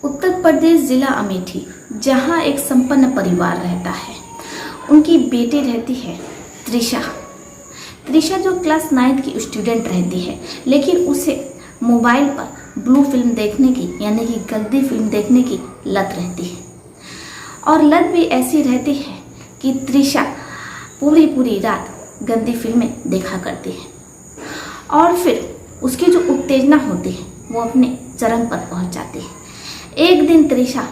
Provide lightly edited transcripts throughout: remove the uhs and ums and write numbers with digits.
उत्तर प्रदेश जिला अमेठी, जहां एक संपन्न परिवार रहता है। उनकी बेटी रहती है त्रिशा। त्रिशा जो क्लास 9th की स्टूडेंट रहती है, लेकिन उसे मोबाइल पर ब्लू फिल्म देखने की यानी कि गंदी फिल्म देखने की लत रहती है। और लत भी ऐसी रहती है कि त्रिशा पूरी रात गंदी फिल्में देखा करती है और फिर उसकी जो उत्तेजना होती है वो अपने चरम पर पहुंच जाती है। एक दिन त्रिशा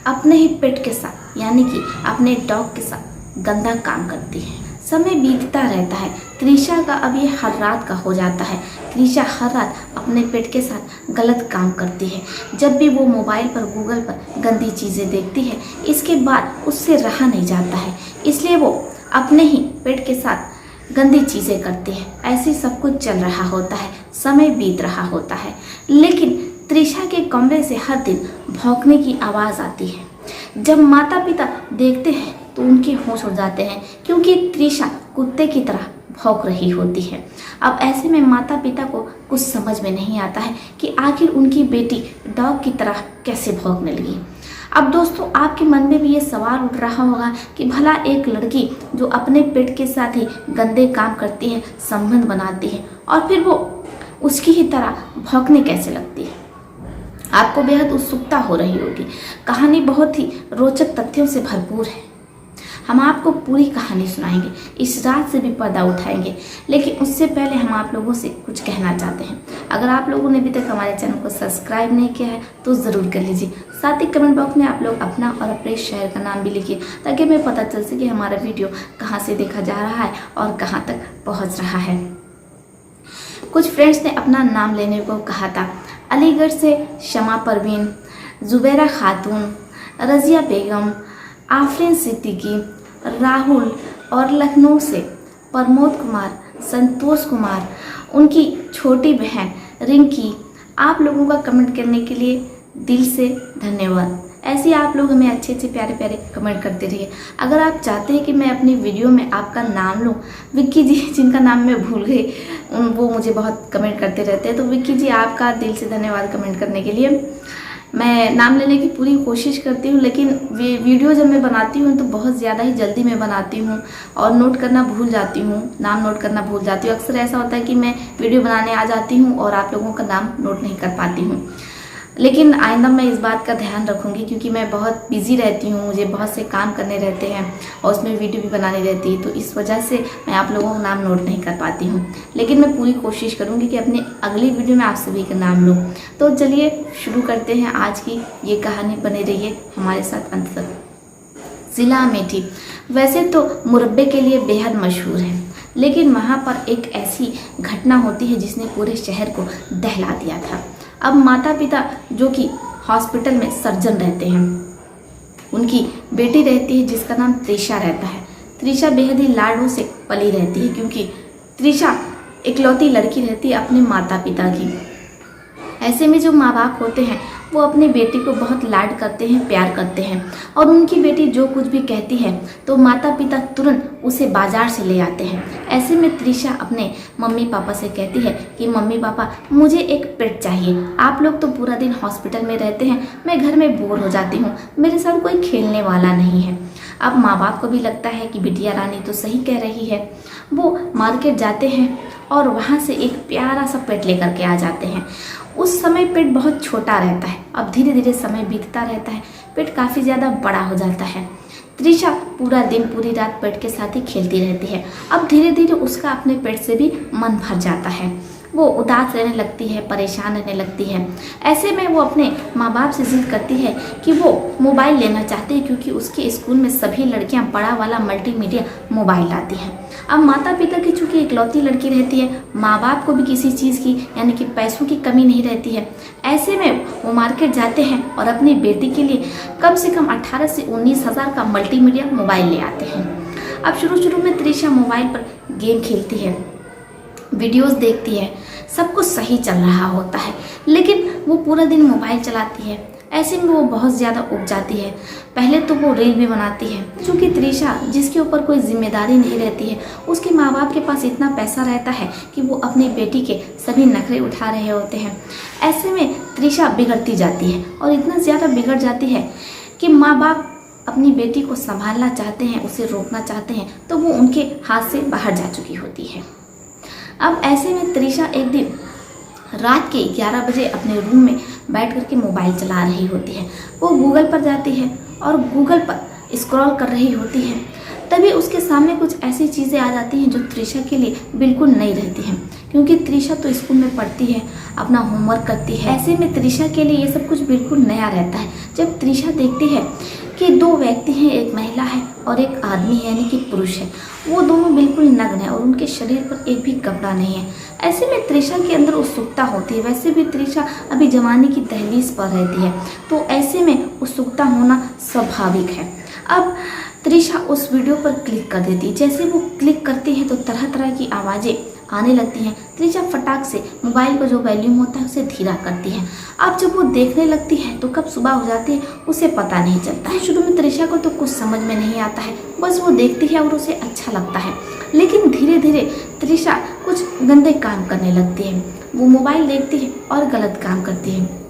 अपने ही पेट के साथ यानी कि अपने डॉग के साथ गंदा काम करती है। समय बीतता रहता है। त्रिशा का अब ये हर रात का हो जाता है। त्रिशा हर रात अपने पेट के साथ गलत काम करती है। जब भी वो मोबाइल पर गूगल पर गंदी चीज़ें देखती है, इसके बाद उससे रहा नहीं जाता है, इसलिए वो अपने ही पेट के साथ गंदी चीज़ें करती है। ऐसे सब कुछ चल रहा होता है, समय बीत रहा होता है, लेकिन त्रिशा के कमरे से हर दिन भौंकने की आवाज़ आती है। जब माता पिता देखते हैं तो उनके होश उड़ जाते हैं, क्योंकि त्रिशा कुत्ते की तरह भौंक रही होती है। अब ऐसे में माता पिता को कुछ समझ में नहीं आता है कि आखिर उनकी बेटी डॉग की तरह कैसे भौंकने लगी। अब दोस्तों, आपके मन में भी ये सवाल उठ रहा होगा कि भला एक लड़की जो अपने पेट के साथ ही गंदे काम करती है, संबंध बनाती है और फिर वो उसकी ही तरह भौंकने कैसे लगती है। आपको बेहद उत्सुकता हो रही होगी। कहानी बहुत ही रोचक तथ्यों से भरपूर है। हम आपको पूरी कहानी सुनाएंगे, इस रात से भी पर्दा उठाएंगे, लेकिन उससे पहले हम आप लोगों से कुछ कहना चाहते हैं। अगर आप लोगों ने अभी तक हमारे चैनल को सब्सक्राइब नहीं किया है तो ज़रूर कर लीजिए। साथ ही कमेंट बॉक्स में आप लोग अपना और अपने शहर का नाम भी लिखिए, ताकि हमें पता चल सके हमारा वीडियो कहाँ से देखा जा रहा है और कहाँ तक पहुँच रहा है। कुछ फ्रेंड्स ने अपना नाम लेने को कहा था। अलीगढ़ से शमा परवीन, जुबैरा खातून, रजिया बेगम, आफरीन सिद्दीकी, राहुल और लखनऊ से प्रमोद कुमार, संतोष कुमार, उनकी छोटी बहन रिंकी। आप लोगों का कमेंट करने के लिए दिल से धन्यवाद। ऐसे आप लोग हमें अच्छे अच्छे प्यारे प्यारे कमेंट करते रहिए। अगर आप चाहते हैं कि मैं अपनी वीडियो में आपका नाम लूँ, विक्की जी जिनका नाम मैं भूल गई, वो मुझे बहुत कमेंट करते रहते हैं, तो विक्की जी आपका दिल से धन्यवाद कमेंट करने के लिए। मैं नाम लेने की पूरी कोशिश करती हूँ, लेकिन वीडियो जब मैं बनाती हूँ तो बहुत ज़्यादा ही जल्दी मैं बनाती हूँ और नोट करना भूल जाती हूँ, नाम नोट करना भूल जाती हूँ। अक्सर ऐसा होता है कि मैं वीडियो बनाने आ जाती हूँ और आप लोगों का नाम नोट नहीं कर पाती हूँ, लेकिन आइंदा मैं इस बात का ध्यान रखूँगी, क्योंकि मैं बहुत बिजी रहती हूँ, मुझे बहुत से काम करने रहते हैं और उसमें वीडियो भी बनानी रहती है, तो इस वजह से मैं आप लोगों का नाम नोट नहीं कर पाती हूँ। लेकिन मैं पूरी कोशिश करूँगी कि अपनी अगली वीडियो में आप सभी का नाम लूँ। तो चलिए शुरू करते हैं आज की ये कहानी। बने रहिए हमारे साथ अंत तक। ज़िला अमेठी वैसे तो मुरब्बे के लिए बेहद मशहूर है, लेकिन वहाँ पर एक ऐसी घटना होती है जिसने पूरे शहर को दहला दिया था। अब माता पिता जो कि हॉस्पिटल में सर्जन रहते हैं, उनकी बेटी रहती है जिसका नाम त्रिशा रहता है। त्रिशा बेहद ही लाडों से पली रहती है, क्योंकि त्रिशा इकलौती लड़की रहती है अपने माता पिता की। ऐसे में जो माँ बाप होते हैं वो अपनी बेटी को बहुत लाड करते हैं, प्यार करते हैं, और उनकी बेटी जो कुछ भी कहती है तो माता पिता तुरंत उसे बाजार से ले आते हैं। ऐसे में त्रिशा अपने मम्मी पापा से कहती है कि मम्मी पापा मुझे एक पेट चाहिए, आप लोग तो पूरा दिन हॉस्पिटल में रहते हैं, मैं घर में बोर हो जाती हूँ, मेरे साथ कोई खेलने वाला नहीं है। अब माँ बाप को भी लगता है कि बिटिया रानी तो सही कह रही है। वो मार्केट जाते हैं और वहाँ से एक प्यारा सा पेट लेकर के आ जाते हैं। उस समय पेट बहुत छोटा रहता है। अब धीरे धीरे समय बीतता रहता है, पेट काफ़ी ज़्यादा बड़ा हो जाता है। त्रिशा पूरा दिन पूरी रात पेट के साथ ही खेलती रहती है। अब धीरे धीरे उसका अपने पेट से भी मन भर जाता है, वो उदास रहने लगती है, परेशान रहने लगती है। ऐसे में वो अपने माँ बाप से जिद करती है कि वो मोबाइल लेना चाहती है, क्योंकि उसके स्कूल में सभी लड़कियाँ बड़ा वाला मल्टीमीडिया मोबाइल लाती हैं। अब माता पिता की चूँकि इकलौती लड़की रहती है, माँ बाप को भी किसी चीज़ की यानी कि पैसों की कमी नहीं रहती है। ऐसे में वो मार्केट जाते हैं और अपनी बेटी के लिए कम से कम 18 से 19 हज़ार का मल्टीमीडिया मोबाइल ले आते हैं। अब शुरू में त्रिशा मोबाइल पर गेम खेलती है, वीडियोस देखती है, सब कुछ सही चल रहा होता है, लेकिन वो पूरा दिन मोबाइल चलाती है, ऐसे में वो बहुत ज़्यादा उब जाती है। पहले तो वो रील भी बनाती है, क्योंकि त्रिशा जिसके ऊपर कोई जिम्मेदारी नहीं रहती है, उसके माँ बाप के पास इतना पैसा रहता है कि वो अपनी बेटी के सभी नखरे उठा रहे होते हैं। ऐसे में त्रिशा बिगड़ती जाती है और इतना ज़्यादा बिगड़ जाती है कि माँ बाप अपनी बेटी को संभालना चाहते हैं, उसे रोकना चाहते हैं, तो वो उनके हाथ से बाहर जा चुकी होती है। अब ऐसे में त्रिशा एक दिन रात के 11 बजे अपने रूम में बैठ कर के मोबाइल चला रही होती है। वो गूगल पर जाती है और गूगल पर स्क्रॉल कर रही होती है। तभी उसके सामने कुछ ऐसी चीज़ें आ जाती हैं जो त्रिशा के लिए बिल्कुल नई रहती हैं, क्योंकि त्रिशा तो स्कूल में पढ़ती है, अपना होमवर्क करती है। ऐसे में त्रिशा के लिए ये सब कुछ बिल्कुल नया रहता है। जब त्रिशा देखती है कि दो व्यक्ति हैं, एक महिला है और एक आदमी है, यानी कि पुरुष है, वो दोनों बिल्कुल नग्न है और उनके शरीर पर एक भी कपड़ा नहीं है। ऐसे में त्रिशा के अंदर उत्सुकता होती है। वैसे भी त्रिशा अभी जवानी की दहलीज पर रहती है, तो ऐसे में उत्सुकता होना स्वाभाविक है। अब त्रिशा उस वीडियो पर क्लिक कर देती है। जैसे वो क्लिक करती है तो तरह तरह की आवाज़ें आने लगती हैं। त्रिशा फटाक से मोबाइल का जो वॉल्यूम होता है उसे धीरा करती है। अब जब वो देखने लगती है तो कब सुबह हो जाती है उसे पता नहीं चलता है। शुरू में त्रिशा को तो कुछ समझ में नहीं आता है, बस वो देखती है और उसे अच्छा लगता है। लेकिन धीरे धीरे त्रिशा कुछ गंदे काम करने लगती है। वो मोबाइल देखती है और गलत काम करती है।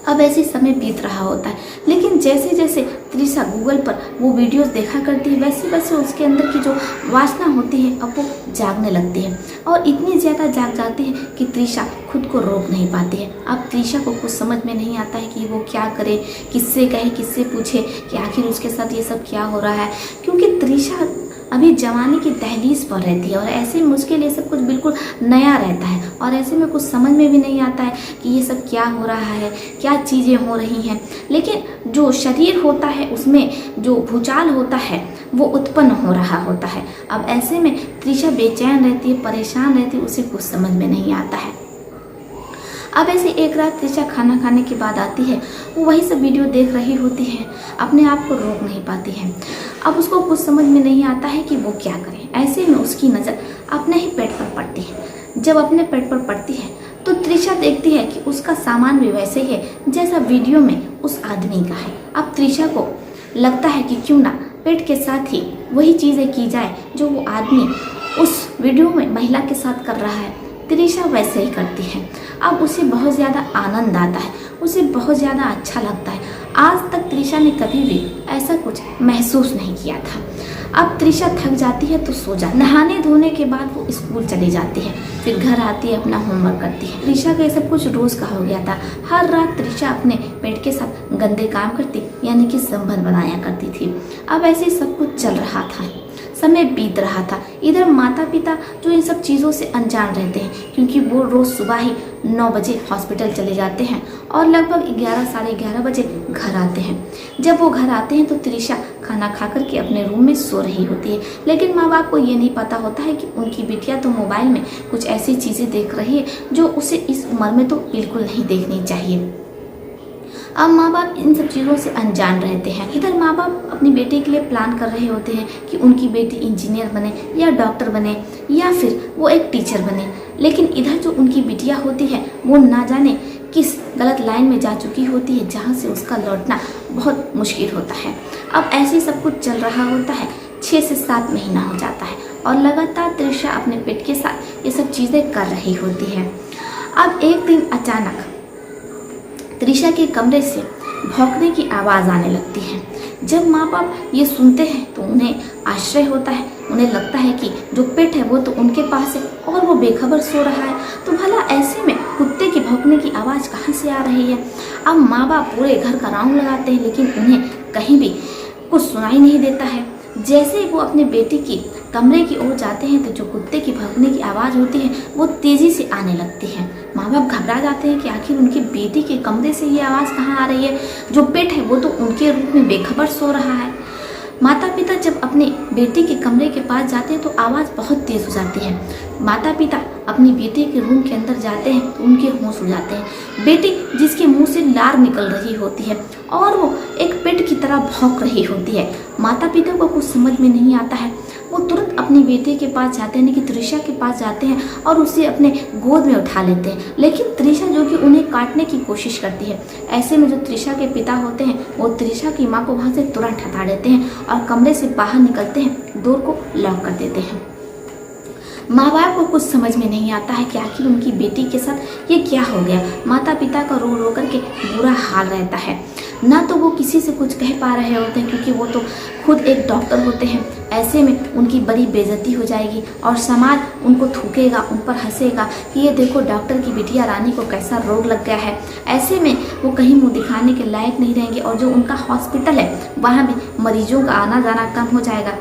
अब ऐसे समय बीत रहा होता है, लेकिन जैसे जैसे त्रिशा गूगल पर वो वीडियोस देखा करती है, वैसे वैसे उसके अंदर की जो वासना होती है अब वो जागने लगती है और इतनी ज़्यादा जाग जाती है कि त्रिशा खुद को रोक नहीं पाती है। अब त्रिशा को कुछ समझ में नहीं आता है कि वो क्या करे, किससे कहे, किससे पूछे कि आखिर उसके साथ ये सब क्या हो रहा है, क्योंकि त्रिशा अभी जवानी की दहलीज पर रहती है और ऐसे में उसके लिए सब कुछ बिल्कुल नया रहता है और ऐसे में कुछ समझ में भी नहीं आता है कि ये सब क्या हो रहा है, क्या चीज़ें हो रही हैं। लेकिन जो शरीर होता है उसमें जो भूचाल होता है वो उत्पन्न हो रहा होता है। अब ऐसे में त्रिशा बेचैन रहती है, परेशान रहती है, उसे कुछ समझ में नहीं आता है। अब ऐसे एक रात त्रिशा खाना खाने के बाद आती है, वो वही सब वीडियो देख रही होती है, अपने आप को रोक नहीं पाती है। अब उसको कुछ समझ में नहीं आता है कि वो क्या करे। ऐसे में उसकी नज़र अपने ही पेट पर पड़ती है। जब अपने पेट पर पड़ती है तो त्रिशा देखती है कि उसका सामान भी वैसे ही है जैसा वीडियो में उस आदमी का है। अब त्रिशा को लगता है कि क्यों ना पेट के साथ ही वही चीज़ें की जाए जो वो आदमी उस वीडियो में महिला के साथ कर रहा है। त्रिशा वैसे ही करती है। अब उसे बहुत ज़्यादा आनंद आता है, उसे बहुत ज़्यादा अच्छा लगता है। आज तक त्रिशा ने कभी भी ऐसा कुछ महसूस नहीं किया था। अब त्रिशा थक जाती है तो सो जाती है। नहाने धोने के बाद वो स्कूल चली जाती है, फिर घर आती है, अपना होमवर्क करती है। त्रिशा का ये सब कुछ रोज़ का हो गया था। हर रात त्रिशा अपने पेट के साथ गंदे काम करती, यानी कि संबंध बनाया करती थी। अब ऐसे सब कुछ चल रहा था, समय बीत रहा था। इधर माता पिता जो इन सब चीज़ों से अनजान रहते हैं, क्योंकि वो रोज़ सुबह ही 9 बजे हॉस्पिटल चले जाते हैं और लगभग 11 साढ़े 11 बजे घर आते हैं। जब वो घर आते हैं तो त्रिशा खाना खा कर के अपने रूम में सो रही होती है, लेकिन माँ बाप को ये नहीं पता होता है कि उनकी बिटिया तो मोबाइल में कुछ ऐसी चीज़ें देख रही है जो उसे इस उम्र में तो बिल्कुल नहीं देखनी चाहिए। अब माँ बाप इन सब चीज़ों से अनजान रहते हैं। इधर माँ बाप अपनी बेटी के लिए प्लान कर रहे होते हैं कि उनकी बेटी इंजीनियर बने या डॉक्टर बने या फिर वो एक टीचर बने, लेकिन इधर जो उनकी बिटिया होती है वो ना जाने किस गलत लाइन में जा चुकी होती है जहाँ से उसका लौटना बहुत मुश्किल होता है। अब ऐसे सब कुछ चल रहा होता है। 6 से 7 महीना हो जाता है और लगातार त्रिशा अपने पेट के साथ ये सब चीज़ें कर रही होती है। अब एक दिन अचानक त्रिशा के कमरे से भौंकने की आवाज़ आने लगती है। जब माँ बाप ये सुनते हैं तो उन्हें आश्चर्य होता है। उन्हें लगता है कि जो पेट है वो तो उनके पास है और वो बेखबर सो रहा है, तो भला ऐसे में कुत्ते की भौंकने की आवाज़ कहाँ से आ रही है। अब माँ बाप पूरे घर का राउंड लगाते हैं, लेकिन उन्हें कहीं भी कुछ सुनाई नहीं देता है। जैसे ही वो अपने बेटी की कमरे की ओर जाते हैं तो जो कुत्ते की भौंकने की आवाज़ होती है वो तेज़ी से आने लगती है। माँ बाप घबरा जाते हैं कि आखिर उनकी बेटी के कमरे से ये आवाज़ कहाँ आ रही है, जो पेट है वो तो उनके रूप में बेखबर सो रहा है। माता पिता जब अपने बेटी के कमरे के पास जाते हैं तो आवाज़ बहुत तेज़ हो जाती है। माता पिता अपनी बेटी के रूम के अंदर जाते हैं तो उनके होश उड़ जाते हैं। बेटी जिसके मुंह से लार निकल रही होती है और वो एक पेट की तरह भौंक रही होती है। माता पिता को कुछ समझ में नहीं आता है। वो तुरंत अपनी बेटी के पास जाते हैं, यानी कि त्रिशा के पास जाते हैं और उसे अपने गोद में उठा लेते हैं। लेकिन त्रिशा जो कि उन्हें काटने की कोशिश करती है। ऐसे में जो त्रिशा के पिता होते हैं वो त्रिशा की माँ को वहाँ से तुरंत हटा देते हैं और कमरे से बाहर निकलते हैं, डोर को लॉक कर देते हैं। माँ बाप को कुछ समझ में नहीं आता है कि आखिर उनकी बेटी के साथ ये क्या हो गया। माता पिता का रो रो करके बुरा हाल रहता है। ना तो वो किसी से कुछ कह पा रहे होते हैं क्योंकि वो तो खुद एक डॉक्टर होते हैं। ऐसे में उनकी बड़ी बेइज्जती हो जाएगी और समाज उनको थूकेगा, उन पर हंसेगा कि ये देखो डॉक्टर की बिटिया रानी को कैसा रोग लग गया है। ऐसे में वो कहीं मुंह दिखाने के लायक नहीं रहेंगे और जो उनका हॉस्पिटल है वहाँ भी मरीजों का आना जाना कम हो जाएगा।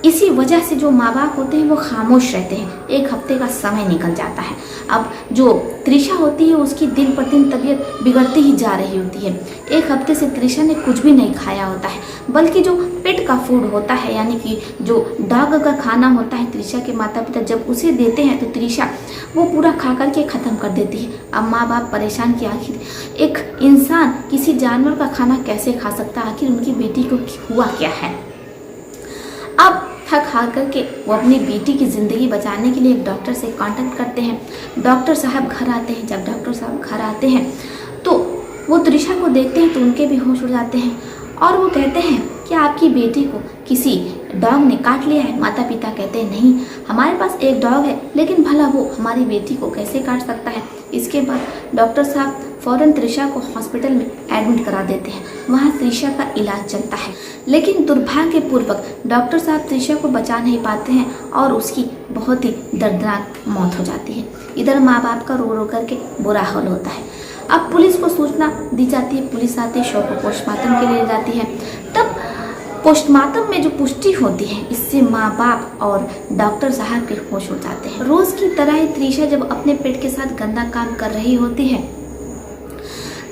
इसी वजह से जो माँ बाप होते हैं वो खामोश रहते हैं। एक हफ्ते का समय निकल जाता है। अब जो त्रिशा होती है उसकी दिन पर दिन तबीयत बिगड़ती ही जा रही होती है। एक हफ्ते से त्रिशा ने कुछ भी नहीं खाया होता है, बल्कि जो पेट का फूड होता है यानी कि जो डॉग का खाना होता है, त्रिशा के माता पिता जब उसे देते हैं तो त्रिशा वो पूरा खा करके ख़त्म कर देती है। अब माँ बाप परेशान कि आखिर एक इंसान किसी जानवर का खाना कैसे खा सकता है, आखिर उनकी बेटी को हुआ क्या है। अब थक हार करके वो अपनी बेटी की ज़िंदगी बचाने के लिए एक डॉक्टर से कांटेक्ट करते हैं। डॉक्टर साहब घर आते हैं। जब डॉक्टर साहब घर आते हैं तो वो त्रिशा को देखते हैं तो उनके भी होश उड़ जाते हैं और वो कहते हैं कि आपकी बेटी को किसी डॉग ने काट लिया है। माता पिता कहते हैं नहीं, हमारे पास एक डॉग है, लेकिन भला वो हमारी बेटी को कैसे काट सकता है। इसके बाद डॉक्टर साहब फ़ौरन त्रिशा को हॉस्पिटल में एडमिट करा देते हैं। वहाँ त्रिशा का इलाज चलता है, लेकिन दुर्भाग्यपूर्वक डॉक्टर साहब त्रिशा को बचा नहीं पाते हैं और उसकी बहुत ही दर्दनाक मौत हो जाती है। इधर माँ बाप का रो रो करके बुरा हाल होता है। अब पुलिस को सूचना दी जाती है। पुलिस आती है, शव को पोस्टमार्टम के लिए जाती है। तब पोस्टमार्टम में जो पुष्टि होती है इससे माँ बाप और डॉक्टर साहब के होश उड़ जाते हैं। रोज़ की तरह ही त्रिशा जब अपने पेट के साथ गंदा काम कर रही होती है,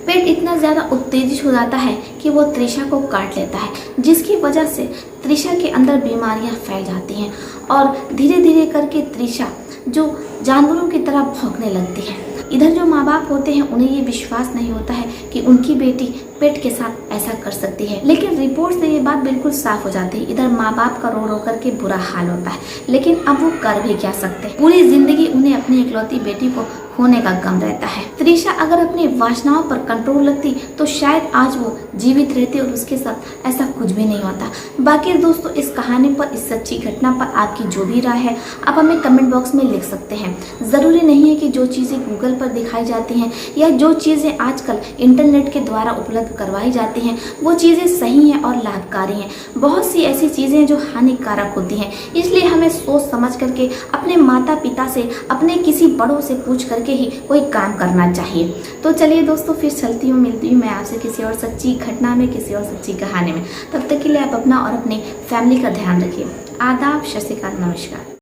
पेट इतना ज़्यादा उत्तेजित हो जाता है कि वो त्रिशा को काट लेता है, जिसकी वजह से त्रिशा के अंदर बीमारियां फैल जाती हैं और धीरे धीरे करके त्रिशा जो जानवरों की तरह भौंकने लगती है। इधर जो माँ बाप होते हैं उन्हें ये विश्वास नहीं होता है कि उनकी बेटी पेट के साथ ऐसा कर सकती है, लेकिन रिपोर्ट से ये बात बिल्कुल साफ हो जाती है। इधर माँ बाप का रो रो करके बुरा हाल होता है, लेकिन अब वो कर भी क्या सकते हैं। पूरी जिंदगी उन्हें अपनी इकलौती बेटी को खोने का गम रहता है। त्रिशा अगर अपनी वासनाओं पर कंट्रोल रखती तो शायद आज वो जीवित रहती और उसके साथ ऐसा कुछ भी नहीं होता। बाकी दोस्तों, इस कहानी पर, इस सच्ची घटना पर आपकी जो भी राय है आप हमें कमेंट बॉक्स में लिख सकते हैं। ज़रूरी नहीं है कि जो चीज़ें गूगल पर दिखाई जाती हैं या जो चीज़ें आजकल इंटरनेट के द्वारा उपलब्ध करवाई जाती हैं वो चीज़ें सही हैं और लाभकारी हैं। बहुत सी ऐसी चीज़ें जो हानिकारक होती हैं, इसलिए हमें सोच समझ करके अपने माता पिता से, अपने किसी बड़ों से पूछ करके ही कोई काम करना चाहिए। तो चलिए दोस्तों, फिर चलती हूँ, मिलती हूँ मैं आपसे किसी और सच्ची घटना में, किसी और सच्ची कहानी में। तब तक के लिए आप अपना और अपनी फैमिली का ध्यान रखिए। आदाब, सत श्री अकाल, नमस्कार।